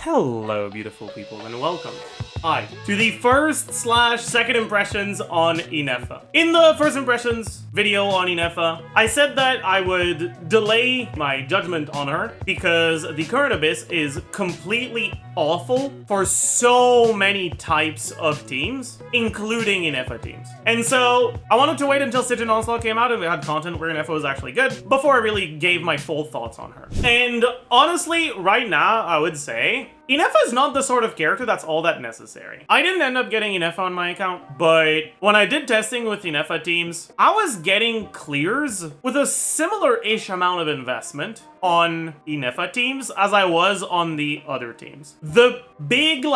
Hello, beautiful people, and welcome. Hi, to the first/second impressions on Ineffa. In the first impressions video on Ineffa, I said that I would delay my judgment on her because the current Abyss is completely awful for so many types of teams, including Ineffa teams. And so I wanted to wait until Siege and Onslaught came out and we had content where Ineffa was actually good before I really gave my full thoughts on her. And honestly, right now, I would say Ineffa is not the sort of character that's all that necessary. I didn't end up getting Ineffa on my account, but when I did testing with Ineffa teams, I was getting clears with a similar-ish amount of investment on Ineffa teams as I was on the other teams. The big,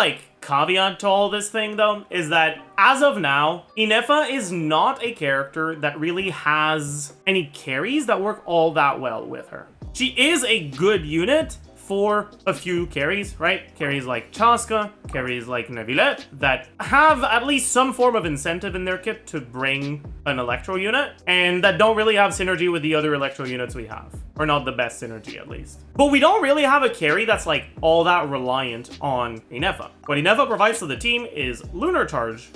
caveat to all this thing, though, is that as of now, Ineffa is not a character that really has any carries that work all that well with her. She is a good unit for a few carries, right? Carries like Chaska, carries like Neuvillette, that have at least some form of incentive in their kit to bring an Electro unit, and that don't really have synergy with the other Electro units we have. Or not the best synergy, at least. But we don't really have a carry that's all that reliant on Ineffa. What Ineffa provides to the team is Lunar Charge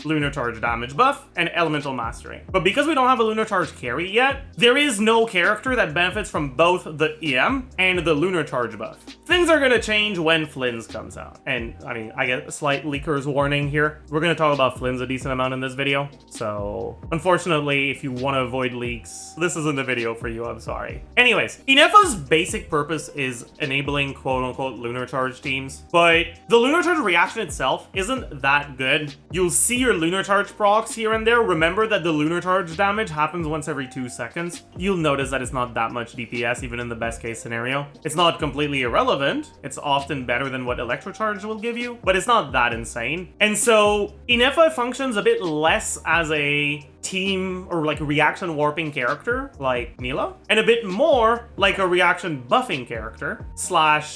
damage buff, and Elemental Mastery. But because we don't have a Lunar Charge carry yet, there is no character that benefits from both the EM and the Lunar Charge buff. Things are gonna change when Flins comes out. And, I get a slight leakers warning here. We're gonna talk about Flins a decent amount in this video. So, unfortunately, if you want to avoid leaks, this isn't the video for you, I'm sorry. Anyways, Ineffa's basic purpose is enabling quote-unquote Lunar Charge teams, but the Lunar Charge reaction itself isn't that good. You'll see your Lunar Charge procs here and there. Remember that the Lunar Charge damage happens once every 2 seconds. You'll notice that it's not that much DPS, even in the best case scenario. It's not completely irrelevant. It's often better than what Electro Charge will give you, but it's not that insane. And so Ineffa functions a bit less as a team or reaction warping character like Mila, and a bit more like a reaction buffing character /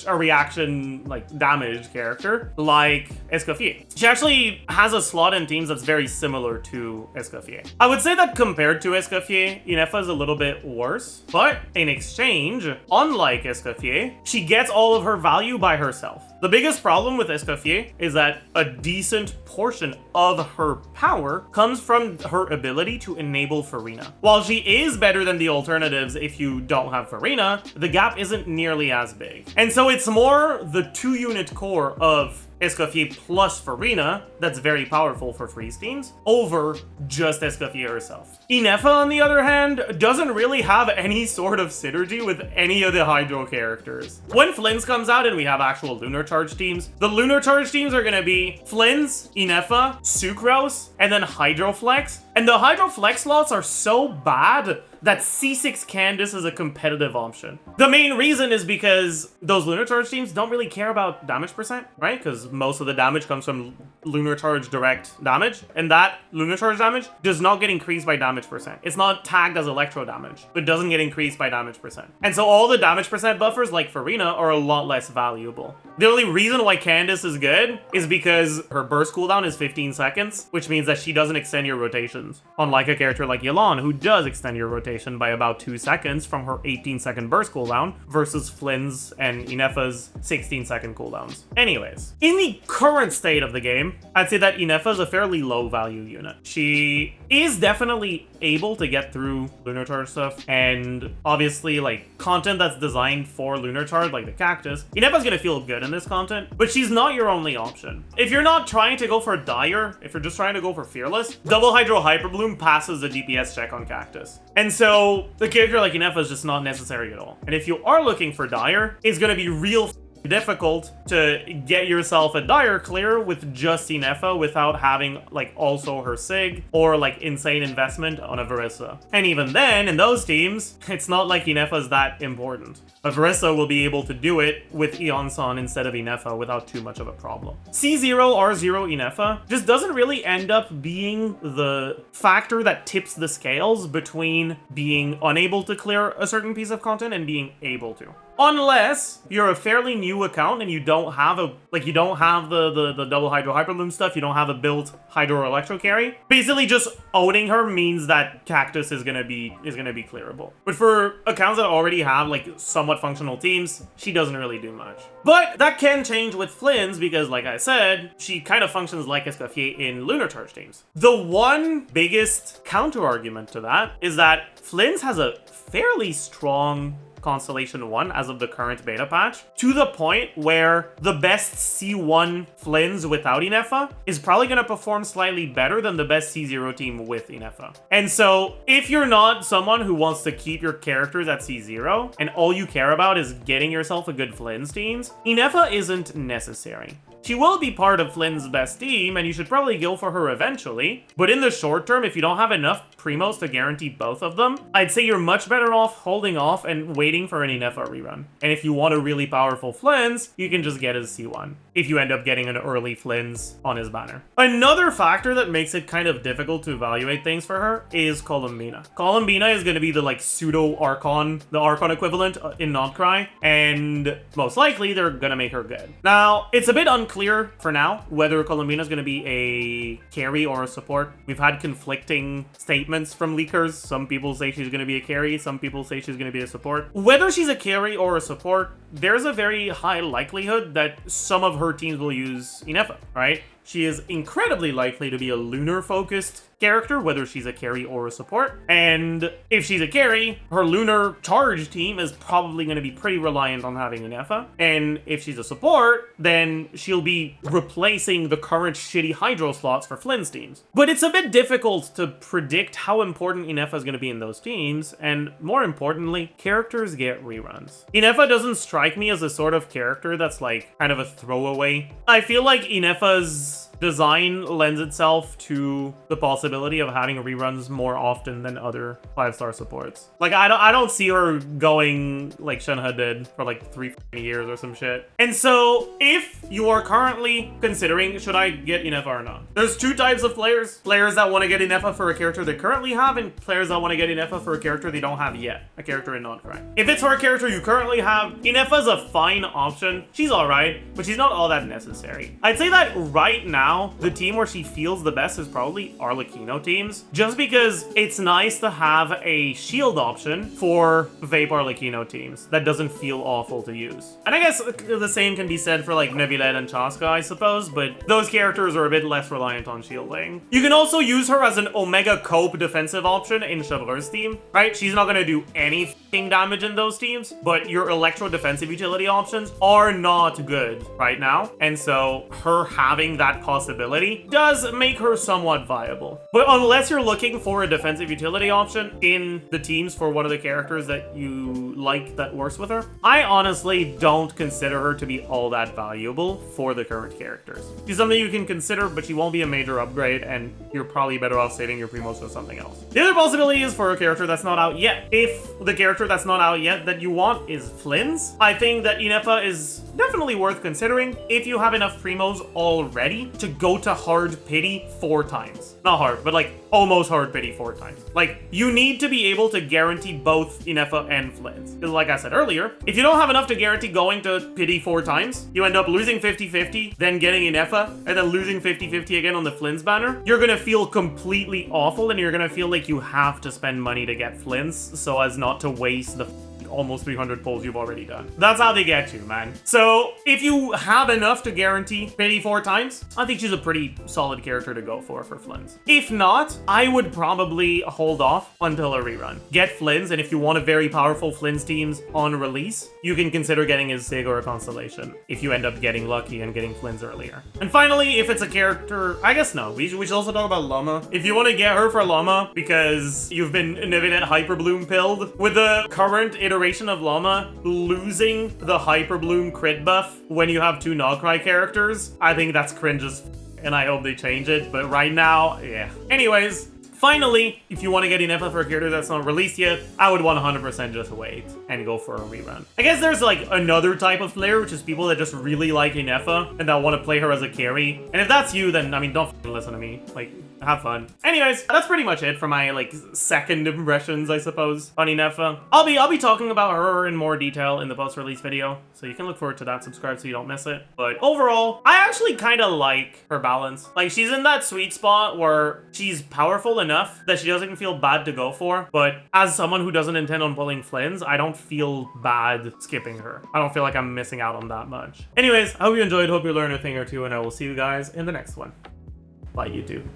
a reaction damage character like Escoffier. She actually has a slot in teams that's very similar to Escoffier. I would say that compared to Escoffier, Ineffa is a little bit worse, but in exchange, unlike Escoffier, she gets all of her value by herself. The biggest problem with Escoffier is that a decent portion of her power comes from her ability to enable Farina. While she is better than the alternatives if you don't have Farina, the gap isn't nearly as big. And so it's more the 2-unit core of Escoffier plus Farina that's very powerful for freeze teams over just Escoffier herself. Ineffa, on the other hand, doesn't really have any sort of synergy with any of the Hydro characters. When Flins comes out and we have actual Lunar Charge teams, the Lunar Charge teams are gonna be Flins, Ineffa, Sucrose, and then Hydroflex. And the Hydroflex slots are so bad that C6 Candace is a competitive option. The main reason is because those Lunar Charge teams don't really care about damage percent, right? Because most of the damage comes from Lunar Charge direct damage, and that Lunar Charge damage does not get increased by damage percent. It's not tagged as Electro damage, but doesn't get increased by damage percent. And so all the damage percent buffers like Farina are a lot less valuable. The only reason why Candace is good is because her burst cooldown is 15 seconds, which means that she doesn't extend your rotations. Unlike a character like Yelan, who does extend your rotation by about 2 seconds from her 18-second burst cooldown versus Flins and Ineffa's 16-second cooldowns. Anyways, in the current state of the game, I'd say that Ineffa is a fairly low value unit. She is definitely able to get through Lunar Charge stuff, and obviously content that's designed for Lunar Charge, like the Cactus, Ineffa's gonna feel good in this content, but she's not your only option. If you're not trying to go for Dire, if you're just trying to go for Fearless, Double Hydro Hyperbloom passes the DPS check on Cactus. And so the character like Ineffa is just not necessary at all. And if you are looking for Dire, it's gonna be real difficult to get yourself a Dire clear with just Ineffa without having also her Sig or insane investment on a Verissa. And even then, in those teams, it's not like Ineffa's that important. A Verissa will be able to do it with Eon-san instead of Ineffa without too much of a problem. C0, R0 Ineffa just doesn't really end up being the factor that tips the scales between being unable to clear a certain piece of content and being able to. Unless you're a fairly new account and you don't have the double Hydro Hyperloom stuff, you don't have a built Hydro Electro carry. Basically just owning her means that Cactus is gonna be clearable. But for accounts that already have like somewhat functional teams, she doesn't really do much. But that can change with Flins because, like I said, she kind of functions like Escoffier in Lunar Charge teams. The one biggest counter argument to that is that Flins has a fairly strong Constellation 1 as of the current beta patch, to the point where the best C1 Flins without Ineffa is probably going to perform slightly better than the best C0 team with Ineffa. And so, if you're not someone who wants to keep your characters at C0, and all you care about is getting yourself a good Flins teams, Ineffa isn't necessary. She will be part of Flynn's best team, and you should probably go for her eventually. But in the short term, if you don't have enough primos to guarantee both of them, I'd say you're much better off holding off and waiting for an Ineffa rerun. And if you want a really powerful Flins, you can just get his C1, if you end up getting an early Flins on his banner. Another factor that makes it kind of difficult to evaluate things for her is Columbina. Columbina is going to be the like pseudo Archon, the Archon equivalent in Notcry, and most likely they're going to make her good. Now, it's a bit unclear for now whether Columbina is going to be a carry or a support. We've had conflicting statements from leakers. Some people say she's going to be a carry, some people say she's going to be a support. Whether she's a carry or a support, there's a very high likelihood that some of her teams will use Ineffa, right? She is incredibly likely to be a lunar-focused character, whether she's a carry or a support. And if she's a carry, her lunar charge team is probably going to be pretty reliant on having Ineffa. And if she's a support, then she'll be replacing the current shitty Hydro slots for Flynn's teams. But it's a bit difficult to predict how important Ineffa is going to be in those teams, and more importantly, characters get reruns. Ineffa doesn't strike me as a sort of character that's like kind of a throwaway. I feel like Ineffa's design lends itself to the possibility of having reruns more often than other 5-star supports. Like, I don't see her going like Shenhe did for like 3 years or some shit. And so, if you are currently considering, should I get Ineffa or not? There's two types of players. Players that want to get Ineffa for a character they currently have, and players that want to get Ineffa for a character they don't have yet. A character in Notcry. If it's for a character you currently have, Ineffa's a fine option. She's alright, but she's not all that necessary. I'd say that right now, the team where she feels the best is probably Arlecchino teams, just because it's nice to have a shield option for Vape Arlecchino teams that doesn't feel awful to use. And I guess the same can be said for like Nevilette and Chaska, I suppose, but those characters are a bit less reliant on shielding. You can also use her as an Omega Cope defensive option in Chevreur's team, right? She's not going to do any f***ing damage in those teams, but your Electro defensive utility options are not good right now, and so her having that possibility does make her somewhat viable. But unless you're looking for a defensive utility option in the teams for one of the characters that you like that works with her, I honestly don't consider her to be all that valuable for the current characters. She's something you can consider, but she won't be a major upgrade, and you're probably better off saving your primos for something else. The other possibility is for a character that's not out yet. If the character that's not out yet that you want is Flins, I think that Ineffa is definitely worth considering if you have enough primos already to go to hard pity 4 times. Not hard, but like almost hard pity 4 times. Like, you need to be able to guarantee both Ineffa and Flins. Because like I said earlier, if you don't have enough to guarantee going to pity 4 times, you end up losing 50-50, then getting Ineffa, and then losing 50-50 again on the Flins banner. You're gonna feel completely awful, and you're gonna feel like you have to spend money to get Flins so as not to waste the almost 300 pulls you've already done. That's how they get you, man. So if you have enough to guarantee pity 4 times, I think she's a pretty solid character to go for Flins. If not, I would probably hold off until a rerun. Get Flins, and if you want a very powerful Flins teams on release, you can consider getting his Sig or a Constellation if you end up getting lucky and getting Flins earlier. And finally, if it's a character, I guess no, we should also talk about Llama. If you want to get her for Llama because you've been Nevilette Hyperbloom pilled, with the current iteration of Llama losing the Hyperbloom crit buff when you have 2 Nogcry characters, I think that's cringe as and I hope they change it, but right now, yeah. Anyways, finally, if you want to get Ineffa for a character that's not released yet, I would 100% just wait and go for a rerun. I guess there's like another type of player, which is people that just really like Ineffa and that want to play her as a carry. And if that's you, then, I mean, don't f***ing listen to me. Like, have fun. Anyways, that's pretty much it for my like second impressions, I suppose, on Ineffa. I'll be talking about her in more detail in the post-release video, so you can look forward to that. Subscribe so you don't miss it. But overall, I actually kind of like her balance. Like, she's in that sweet spot where she's powerful enough that she doesn't feel bad to go for, but as someone who doesn't intend on pulling Flins, I don't feel bad skipping her. I don't feel like I'm missing out on that much. Anyways, I hope you enjoyed, hope you learned a thing or two, and I will see you guys in the next one. Bye, YouTube.